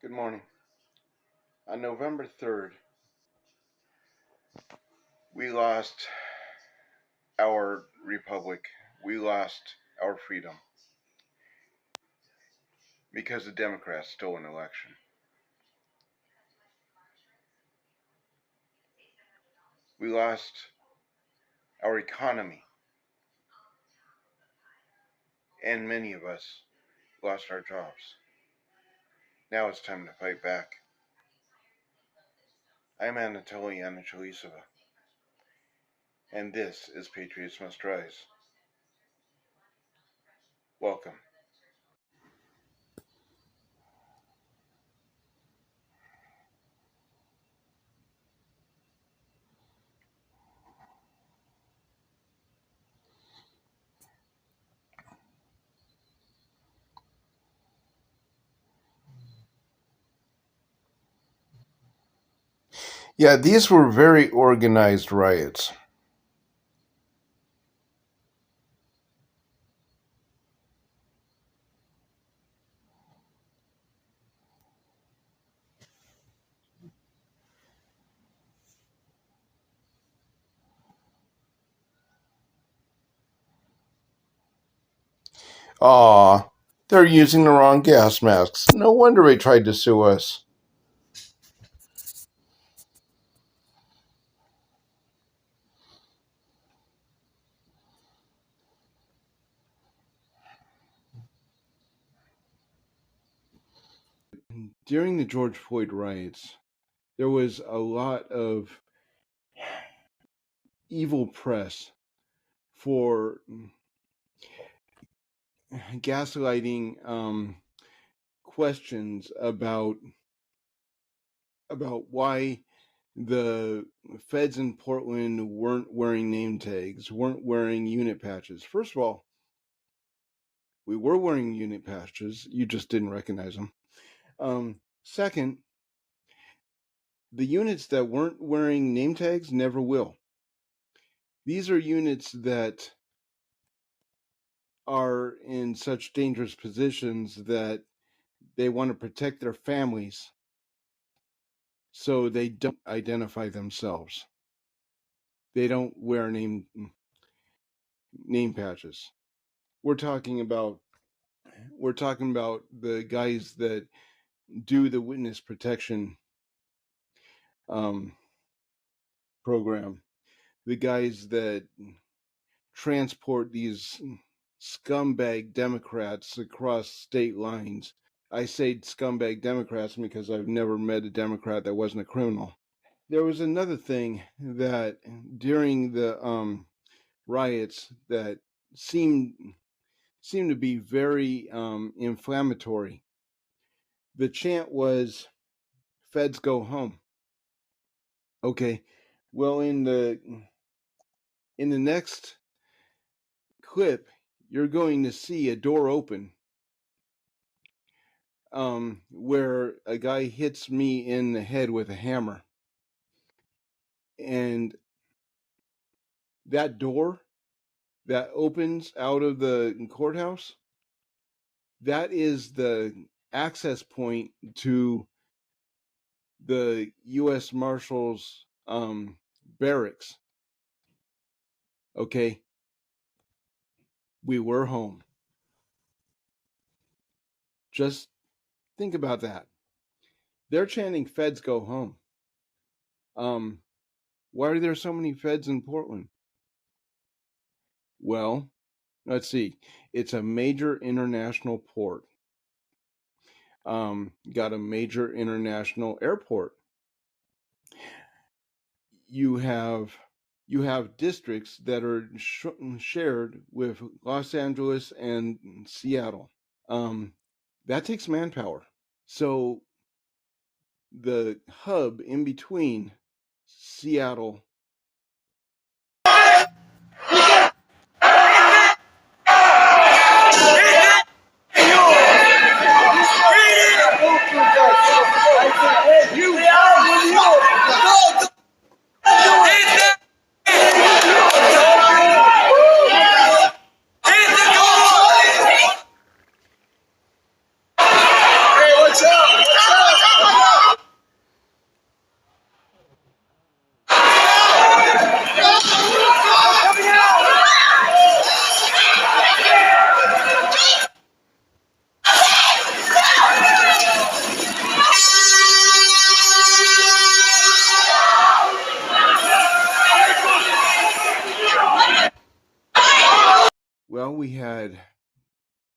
Good morning. On November 3rd, we lost our republic. We lost our freedom because the Democrats stole an election. We lost our economy, and many of us lost our jobs. Now it's time to fight back. I'm Anatoly Anatolisova, and this is Patriots Must Rise. Welcome. Yeah, these were very organized riots. Aw, they're using the wrong gas masks. No wonder they tried to sue us. During the George Floyd riots, there was a lot of evil press for gaslighting questions about why the feds in Portland weren't wearing name tags, weren't wearing unit patches. First of all, we were wearing unit patches. You just didn't recognize them. Second, the units that weren't wearing name tags never will. These are units that are in such dangerous positions that they want to protect their families, so they don't identify themselves. They don't wear name patches. We're talking about the guys that do the witness protection program, the guys that transport these scumbag Democrats across state lines. I say scumbag Democrats because I've never met a Democrat that wasn't a criminal. There was another thing that during the riots that seemed to be very inflammatory. The chant was "Feds go home." Okay, well in the next clip, you're going to see a door open where a guy hits me in the head with a hammer, and that door that opens out of the courthouse, that is the access point to the U.S. Marshals barracks. Okay, we were home. Just think about that. They're chanting "Feds go home." Why are there so many feds in Portland? Well, let's see. It's a major international port. Got a major international airport. You have districts that are shared with Los Angeles and Seattle. That takes manpower. So the hub in between Seattle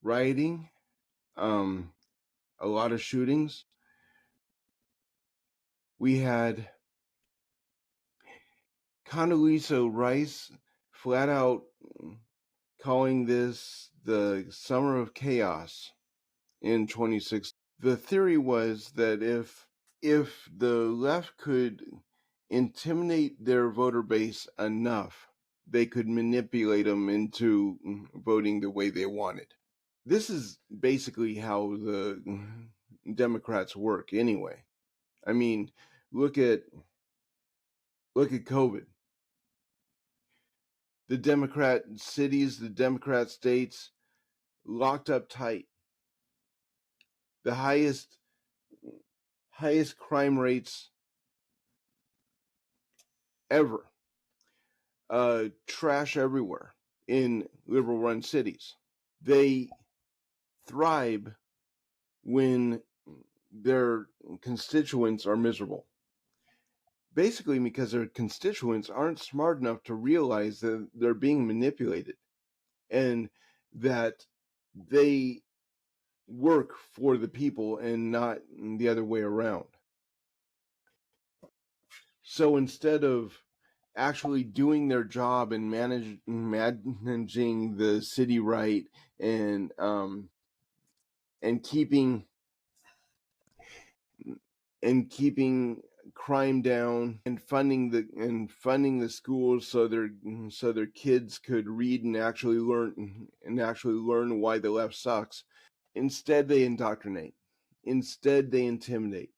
rioting, a lot of shootings. We had Condoleezza Rice flat out calling this the summer of chaos in 2016. The theory was that if the left could intimidate their voter base enough, they could manipulate them into voting the way they wanted. This is basically how the Democrats work anyway. I mean, look at COVID. The Democrat cities, the Democrat states locked up tight. The highest crime rates ever. Trash everywhere in liberal run cities. They thrive when their constituents are miserable. Basically, because their constituents aren't smart enough to realize that they're being manipulated and that they work for the people and not the other way around. So instead of actually doing their job and managing the city right and keeping crime down and funding the schools so their kids could read and actually learn why the left sucks. Instead, they indoctrinate. Instead, they intimidate.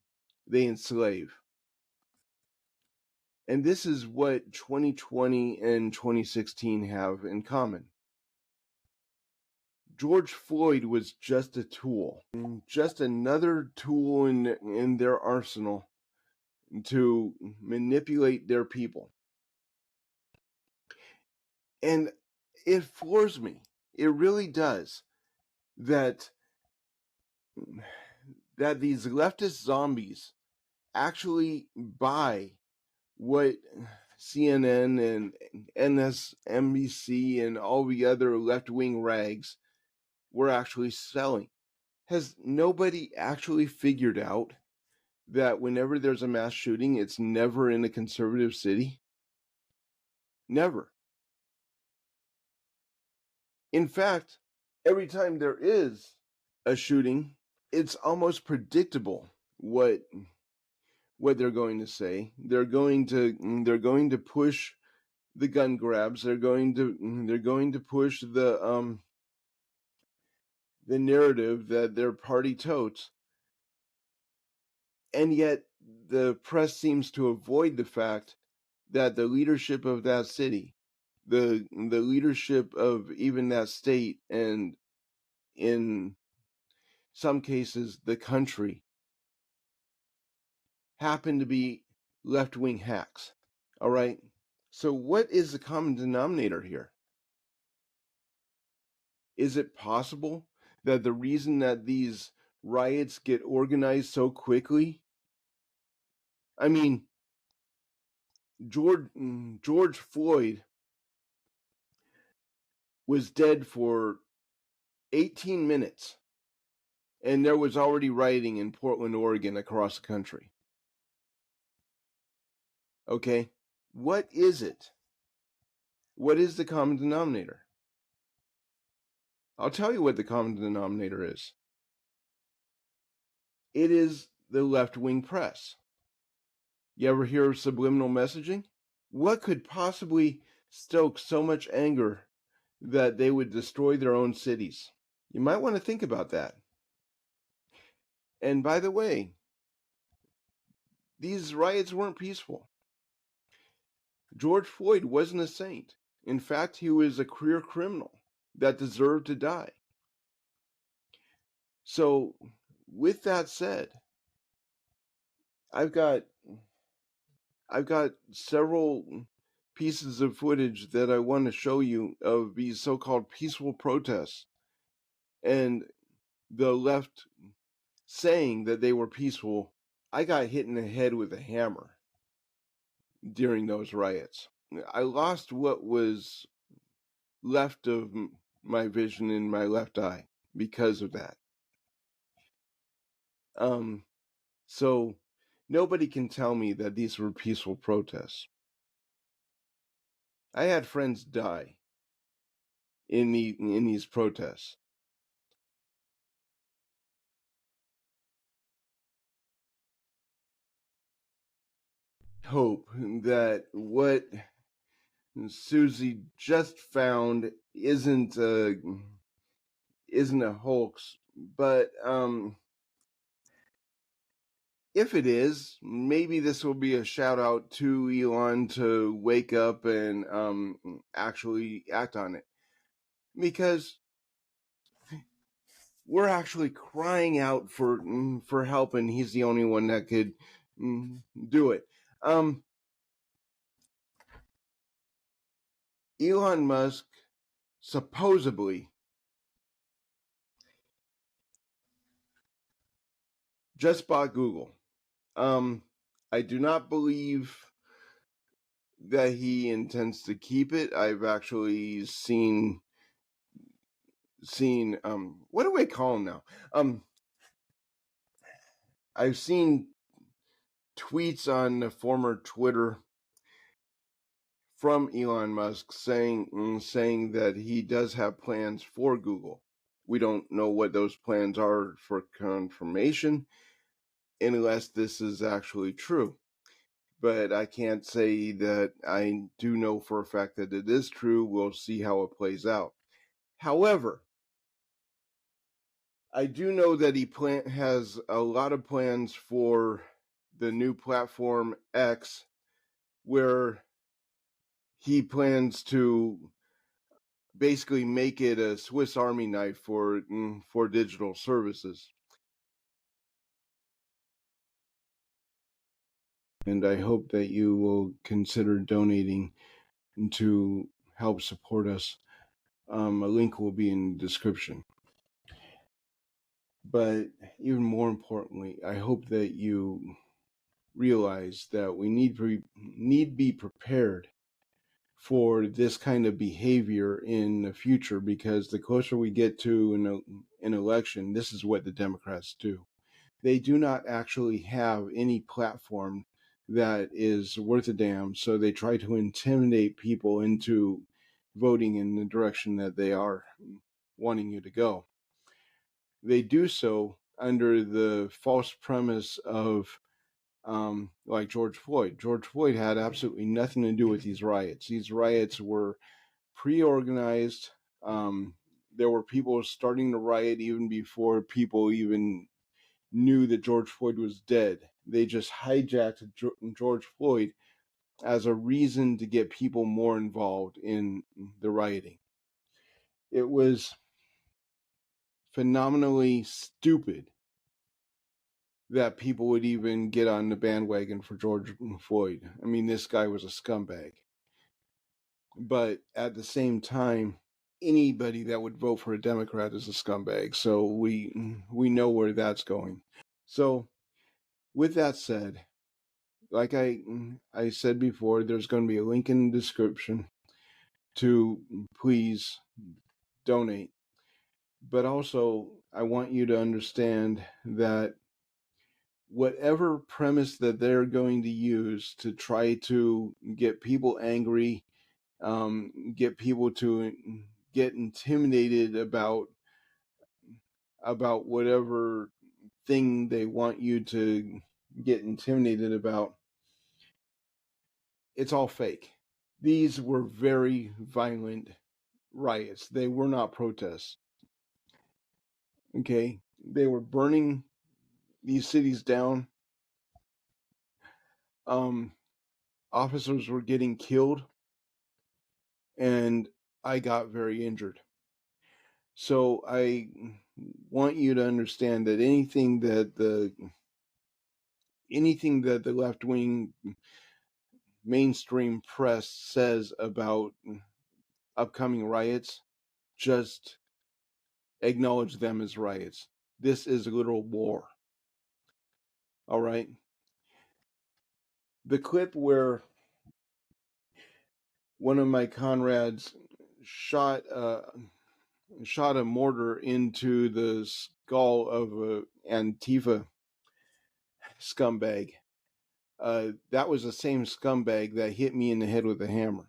They enslave. And this is what 2020 and 2016 have in common. George Floyd was just a tool, just another tool in their arsenal to manipulate their people. And it floors me. It really does that these leftist zombies actually buy what CNN and MSNBC and all the other left-wing rags were actually selling. Has nobody actually figured out that whenever there's a mass shooting, it's never in a conservative city? Never. In fact, every time there is a shooting, it's almost predictable what they're going to say. They're going to push the gun grabs. They're going to push the narrative that their party totes. And yet the press seems to avoid the fact that the leadership of that city, the leadership of even that state, and in some cases the country, happen to be left-wing hacks. All right? So what is the common denominator here? Is it possible that the reason that these riots get organized so quickly? I mean, George Floyd was dead for 18 minutes, and there was already rioting in Portland, Oregon, across the country. Okay? What is it? What is the common denominator? I'll tell you what the common denominator is. It is the left-wing press. You ever hear of subliminal messaging? What could possibly stoke so much anger that they would destroy their own cities? You might want to think about that. And by the way, these riots weren't peaceful. George Floyd wasn't a saint. In fact, he was a career criminal that deserved to die. So, with that said, I've got several pieces of footage that I want to show you of these so-called peaceful protests and the left saying that they were peaceful. I got hit in the head with a hammer during those riots. I lost what was left of my vision in my left eye because of that. So nobody can tell me that these were peaceful protests. I had friends die in these protests. Hope that what Susie just found isn't a hoax, but if it is, maybe this will be a shout out to Elon to wake up and actually act on it, because we're actually crying out for help, and he's the only one that could do it. Elon Musk supposedly just bought Google. I do not believe that he intends to keep it. I've actually seen what do I call him now? I've seen tweets on the former Twitter from Elon Musk saying that he does have plans for Google. We don't know what those plans are for confirmation unless this is actually true. But I can't say that I do know for a fact that it is true. We'll see how it plays out. However, I do know that he has a lot of plans for the new platform X, where he plans to basically make it a Swiss Army knife for digital services. And I hope that you will consider donating to help support us. A link will be in the description. But even more importantly, I hope that you realize that we need be prepared for this kind of behavior in the future, because the closer we get to an election, this is what the Democrats do. They do not actually have any platform that is worth a damn, so they try to intimidate people into voting in the direction that they are wanting you to go. They do so under the false premise of like George Floyd. George Floyd had absolutely nothing to do with these riots. These riots were pre-organized. There were people starting to riot even before people even knew that George Floyd was dead. They just hijacked George Floyd as a reason to get people more involved in the rioting. It was phenomenally stupid that people would even get on the bandwagon for George Floyd. I mean, this guy was a scumbag. But at the same time, anybody that would vote for a Democrat is a scumbag. So we know where that's going. So with that said, like I said before, there's going to be a link in the description to please donate. But also, I want you to understand that whatever premise that they're going to use to try to get people angry, get people to get intimidated about whatever thing they want you to get intimidated about, it's all fake. These were very violent riots. They were not protests. Okay? They were burning these cities down. Officers were getting killed, and I got very injured. So I want you to understand that anything that the left-wing mainstream press says about upcoming riots, just acknowledge them as riots. This is a literal war. All right? The clip where one of my comrades shot shot a mortar into the skull of a Antifa scumbag. That was the same scumbag that hit me in the head with a hammer.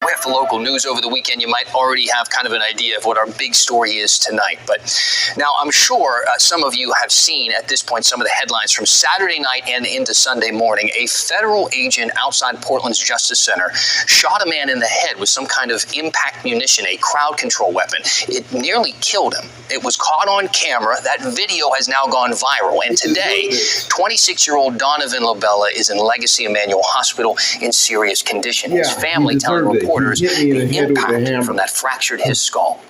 With local news over the weekend, you might already have kind of an idea of what our big story is tonight. But now I'm sure some of you have seen at this point some of the headlines from Saturday night and into Sunday morning. A federal agent outside Portland's Justice Center shot a man in the head with some kind of impact munition, a crowd control weapon. It nearly killed him. It was caught on camera. That video has now gone viral. And today, 26-year-old Donovan Lobella is in Legacy Emanuel Hospital in serious condition. His family telling reporters the impact from that fractured his skull.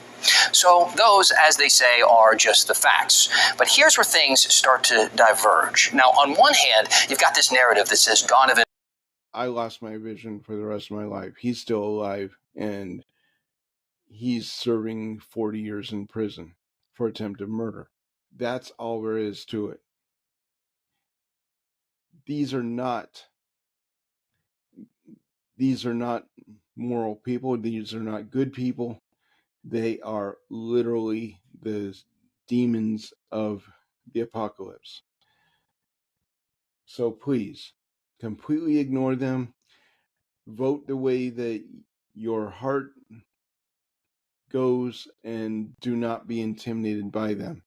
So those, as they say, are just the facts. But here's where things start to diverge. Now, on one hand, you've got this narrative that says Donovan... I lost my vision for the rest of my life. He's still alive, and he's serving 40 years in prison for attempted murder. That's all there is to it. These are not moral people. These are not good people. They are literally the demons of the apocalypse. So please, completely ignore them. Vote the way that your heart goes and do not be intimidated by them.